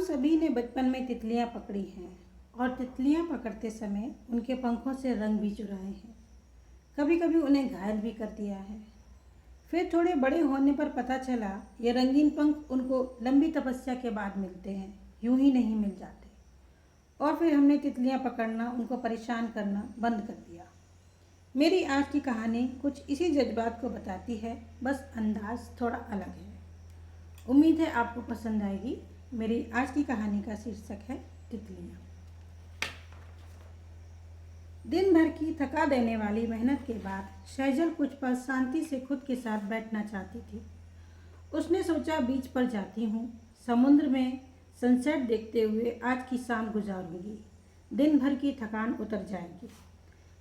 सभी ने बचपन में तितलियां पकड़ी हैं और तितलियां पकड़ते समय उनके पंखों से रंग भी चुराए हैं। कभी कभी उन्हें घायल भी कर दिया है। फिर थोड़े बड़े होने पर पता चला ये रंगीन पंख उनको लंबी तपस्या के बाद मिलते हैं, यूं ही नहीं मिल जाते। और फिर हमने तितलियां पकड़ना, उनको परेशान करना बंद कर दिया। मेरी आज की कहानी कुछ इसी जज्बात को बताती है, बस अंदाज थोड़ा अलग है। उम्मीद है आपको पसंद आएगी। मेरी आज की कहानी का शीर्षक है तितलियां। दिन भर की थका देने वाली मेहनत के बाद सैजल कुछ पल शांति से खुद के साथ बैठना चाहती थी। उसने सोचा बीच पर जाती हूँ, समुद्र में सनसेट देखते हुए आज की शाम गुजारूंगी। दिन भर की थकान उतर जाएगी।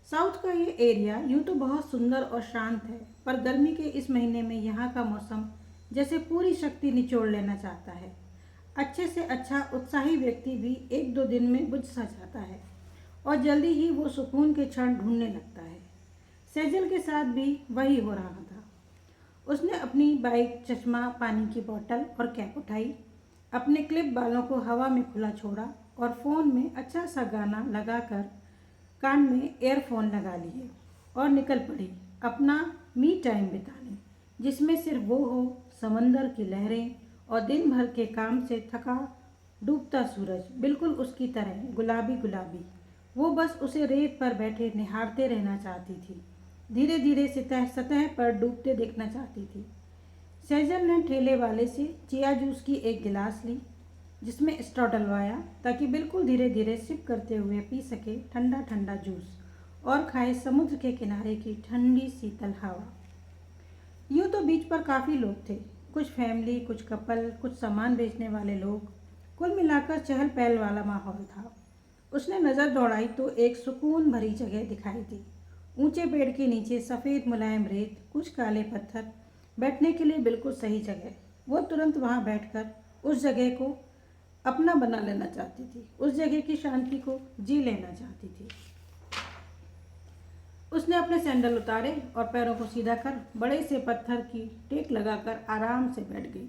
साउथ का ये एरिया यूँ तो बहुत सुंदर और शांत है, पर गर्मी के इस महीने में यहाँ का मौसम जैसे पूरी शक्ति निचोड़ लेना चाहता है। अच्छे से अच्छा उत्साही व्यक्ति भी एक दो दिन में बुझ सा जाता है और जल्दी ही वो सुकून के क्षण ढूंढने लगता है। सैजल के साथ भी वही हो रहा था। उसने अपनी बाइक, चश्मा, पानी की बोतल और कैप उठाई, अपने क्लिप बालों को हवा में खुला छोड़ा और फ़ोन में अच्छा सा गाना लगाकर कान में एयरफोन लगा लिए और निकल पड़ी अपना मी टाइम बिताने, जिसमें सिर्फ वो हो, समंदर की लहरें और दिन भर के काम से थका डूबता सूरज, बिल्कुल उसकी तरह गुलाबी गुलाबी। वो बस उसे रेत पर बैठे निहारते रहना चाहती थी, धीरे धीरे सतह पर डूबते देखना चाहती थी। सैजल ने ठेले वाले से चिया जूस की एक गिलास ली, जिसमें स्ट्रॉ डलवाया ताकि बिल्कुल धीरे धीरे सिप करते हुए पी सके ठंडा ठंडा जूस और खाए समुद्र के किनारे की ठंडी शीतल हवा। यूँ तो बीच पर काफ़ी लोग थे, कुछ फैमिली, कुछ कपल, कुछ सामान बेचने वाले लोग। कुल मिलाकर चहल पहल वाला माहौल था। उसने नज़र दौड़ाई तो एक सुकून भरी जगह दिखाई दी। ऊंचे पेड़ के नीचे सफ़ेद मुलायम रेत, कुछ काले पत्थर, बैठने के लिए बिल्कुल सही जगह। वो तुरंत वहाँ बैठकर उस जगह को अपना बना लेना चाहती थी, उस जगह की शांति को जी लेना चाहती थी। उसने अपने सैंडल उतारे और पैरों को सीधा कर बड़े से पत्थर की टेक लगाकर आराम से बैठ गई।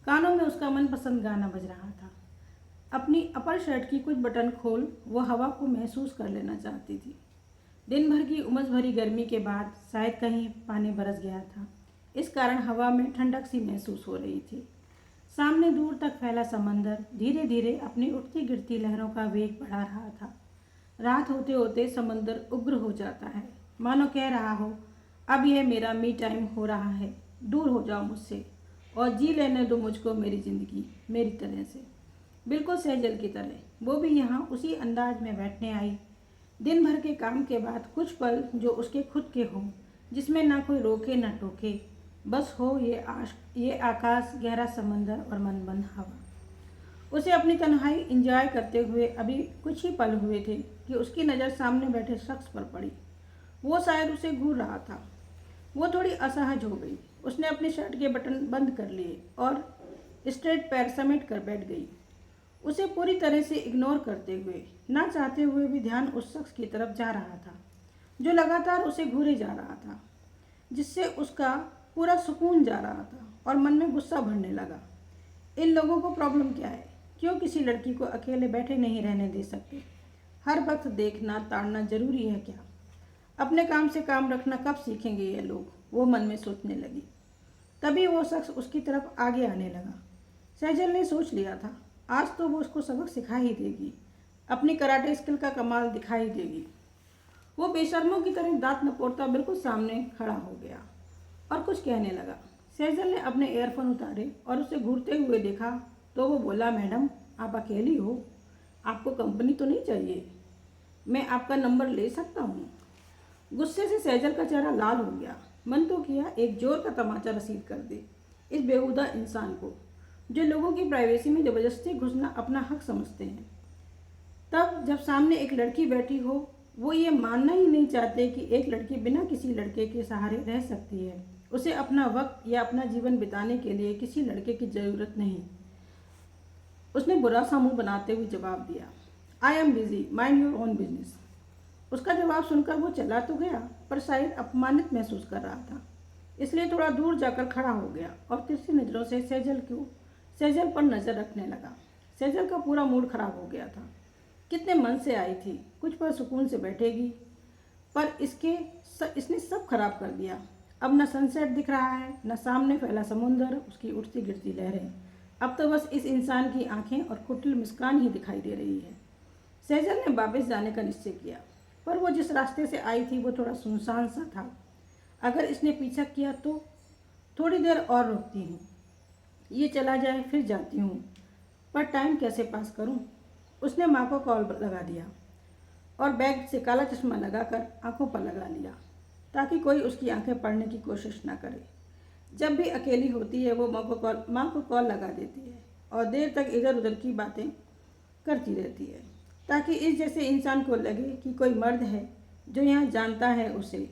कानों में उसका मनपसंद गाना बज रहा था। अपनी अपर शर्ट की कुछ बटन खोल वो हवा को महसूस कर लेना चाहती थी। दिन भर की उमस भरी गर्मी के बाद शायद कहीं पानी बरस गया था, इस कारण हवा में ठंडक सी महसूस हो रही थी। सामने दूर तक फैला समंदर धीरे धीरे अपनी उठती गिरती लहरों का वेग बढ़ा रहा था। रात होते होते समंदर उग्र हो जाता है, मानो कह रहा हो, अब यह मेरा मी टाइम हो रहा है, दूर हो जाओ मुझसे और जी लेने दो मुझको मेरी ज़िंदगी मेरी तरह से, बिल्कुल सैजल की तरह। वो भी यहाँ उसी अंदाज में बैठने आई। दिन भर के काम के बाद कुछ पल जो उसके खुद के हों, जिसमें ना कोई रोके ना टोके, बस हो ये आकाश, गहरा समंदर और मनबंद हवा। उसे अपनी तन्हाई एंजॉय करते हुए अभी कुछ ही पल हुए थे कि उसकी नज़र सामने बैठे शख्स पर पड़ी। वो शायद उसे घूर रहा था। वो थोड़ी असहज हो गई। उसने अपनी शर्ट के बटन बंद कर लिए और स्ट्रेट पैर समेट कर बैठ गई, उसे पूरी तरह से इग्नोर करते हुए। ना चाहते हुए भी ध्यान उस शख्स की तरफ जा रहा था जो लगातार उसे घूरे जा रहा था, जिससे उसका पूरा सुकून जा रहा था और मन में गुस्सा भरने लगा। इन लोगों को प्रॉब्लम क्या है? क्यों किसी लड़की को अकेले बैठे नहीं रहने दे सकते? हर वक्त देखना ताड़ना जरूरी है क्या? अपने काम से काम रखना कब सीखेंगे ये लोग? वो मन में सोचने लगी। तभी वो शख्स उसकी तरफ आगे आने लगा। सैजल ने सोच लिया था, आज तो वो उसको सबक सिखा ही देगी, अपनी कराटे स्किल का कमाल दिखाई देगी। वो बेशर्मों की तरह दांत नपोड़ता बिल्कुल सामने खड़ा हो गया और कुछ कहने लगा। सैजल ने अपने ईयरफोन उतारे और उसे घूरते हुए देखा तो वो बोला, मैडम आप अकेली हो? आपको कंपनी तो नहीं चाहिए? मैं आपका नंबर ले सकता हूँ? गुस्से से सैजल का चेहरा लाल हो गया। मन तो किया एक जोर का तमाचा रसीद कर दे इस बेहुदा इंसान को, जो लोगों की प्राइवेसी में ज़बरदस्ती घुसना अपना हक समझते हैं। तब जब सामने एक लड़की बैठी हो, वो ये मानना ही नहीं चाहते कि एक लड़की बिना किसी लड़के के सहारे रह सकती है। उसे अपना वक्त या अपना जीवन बिताने के लिए किसी लड़के की ज़रूरत नहीं। उसने बुरा सा मुँह बनाते हुए जवाब दिया, I am busy, mind your own business. उसका जवाब सुनकर वो चला तो गया, पर शायद अपमानित महसूस कर रहा था, इसलिए थोड़ा दूर जाकर खड़ा हो गया और तिरछी नज़रों से सैजल पर नज़र रखने लगा। सेजल का पूरा मूड खराब हो गया था। कितने मन से आई थी, कुछ पर सुकून से बैठेगी, पर इसने सब खराब कर दिया। अब न सनसेट दिख रहा है, न सामने फैला समुंदर, उसकी उठती गिरती लहरें। अब तो बस इस इंसान की आंखें और कुटिल मुस्कान ही दिखाई दे रही है। सेजल ने वापस जाने का निश्चय किया, पर वो जिस रास्ते से आई थी वो थोड़ा सुनसान सा था। अगर इसने पीछा किया तो थोड़ी देर और रुकती हूँ, ये चला जाए फिर जाती हूँ, पर टाइम कैसे पास करूँ। उसने माँ को कॉल लगा दिया और बैग से काला चश्मा लगाकर आंखों पर लगा लिया, ताकि कोई उसकी आंखें पढ़ने की कोशिश ना करे। जब भी अकेली होती है वो माँ को कॉल लगा देती है और देर तक इधर उधर की बातें करती रहती है, ताकि इस जैसे इंसान को लगे कि कोई मर्द है जो यहाँ जानता है उसे,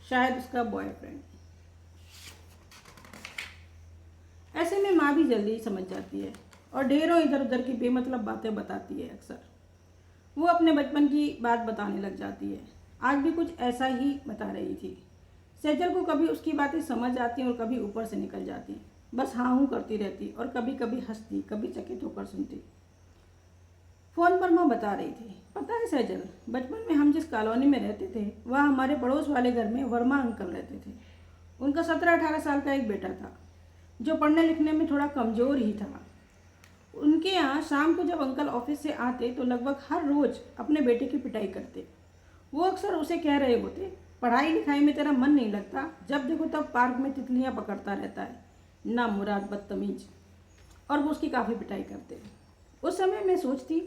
शायद उसका बॉयफ्रेंड। ऐसे में माँ भी जल्दी समझ जाती है और ढेरों इधर उधर की बेमतलब बातें बताती है। अक्सर वो अपने बचपन की बात बताने लग जाती है। आज भी कुछ ऐसा ही बता रही थी। सेजल को कभी उसकी बातें समझ आती और कभी ऊपर से निकल जाती, बस हाँ हूँ करती रहती और कभी कभी हंसती, कभी चकित होकर सुनती। फ़ोन पर माँ बता रही थी, पता है सेजल, बचपन में हम जिस कॉलोनी में रहते थे वहाँ हमारे पड़ोस वाले घर में वर्मा अंकल रहते थे। उनका 17-18 साल का एक बेटा था जो पढ़ने लिखने में थोड़ा कमज़ोर ही था। उनके यहाँ शाम को जब अंकल ऑफिस से आते तो लगभग हर रोज़ अपने बेटे की पिटाई करते। वो अक्सर उसे कह रहे होते, पढ़ाई लिखाई में तेरा मन नहीं लगता, जब देखो तब पार्क में तितलियाँ पकड़ता रहता है, ना मुराद बदतमीज। और वो उसकी काफ़ी पिटाई करते। उस समय मैं सोचती,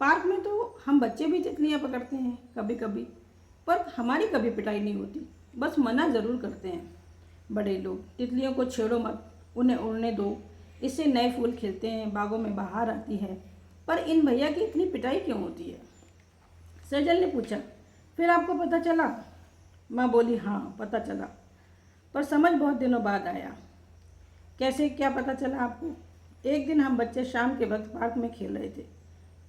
पार्क में तो हम बच्चे भी तितलियाँ पकड़ते हैं कभी कभी, पर हमारी कभी पिटाई नहीं होती, बस मना ज़रूर करते हैं बड़े लोग, तितलियों को छेड़ो मत, उन्हें उड़ने दो, इससे नए फूल खिलते हैं, बागों में बहार आती है। पर इन भैया की इतनी पिटाई क्यों होती है? सेजल ने पूछा। फिर आपको पता चला? माँ बोली, हाँ पता चला, पर समझ बहुत दिनों बाद आया। कैसे, क्या पता चला आपको? एक दिन हम बच्चे शाम के वक्त पार्क में खेल रहे थे,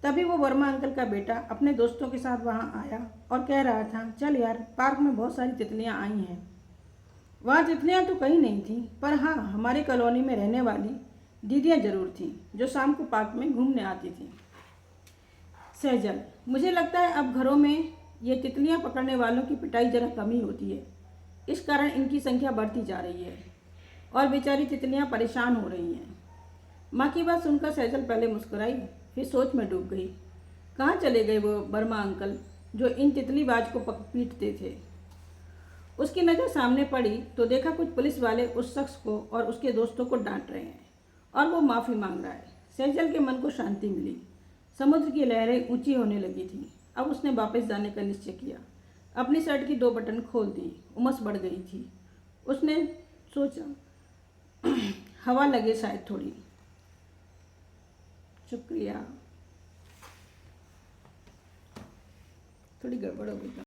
तभी वो वर्मा अंकल का बेटा अपने दोस्तों के साथ वहाँ आया और कह रहा था, चल यार पार्क में बहुत सारी तितलियाँ आई हैं। वहाँ तितलियाँ तो कहीं नहीं थी, पर हाँ हमारी कॉलोनी में रहने वाली दीदियाँ जरूर थीं जो शाम को पार्क में घूमने आती थीं। सेजल, मुझे लगता है अब घरों में ये तितलियाँ पकड़ने वालों की पिटाई जरा कम ही होती है, इस कारण इनकी संख्या बढ़ती जा रही है और बेचारी तितलियाँ परेशान हो रही हैं। माँ की बात सुनकर सेजल पहले मुस्कुराई, फिर सोच में डूब गई। कहाँ चले गए वो वर्मा अंकल जो इन तितलीबाज को पीटते थे? उसकी नज़र सामने पड़ी तो देखा कुछ पुलिस वाले उस शख्स को और उसके दोस्तों को डांट रहे हैं और वो माफ़ी मांग रहा है। सेजल के मन को शांति मिली। समुद्र की लहरें ऊंची होने लगी थी। अब उसने वापस जाने का निश्चय किया। अपनी शर्ट की 2 बटन खोल दी। उमस बढ़ गई थी। उसने सोचा हवा लगे शायद थोड़ी। शुक्रिया। थोड़ी गड़बड़ हो गई।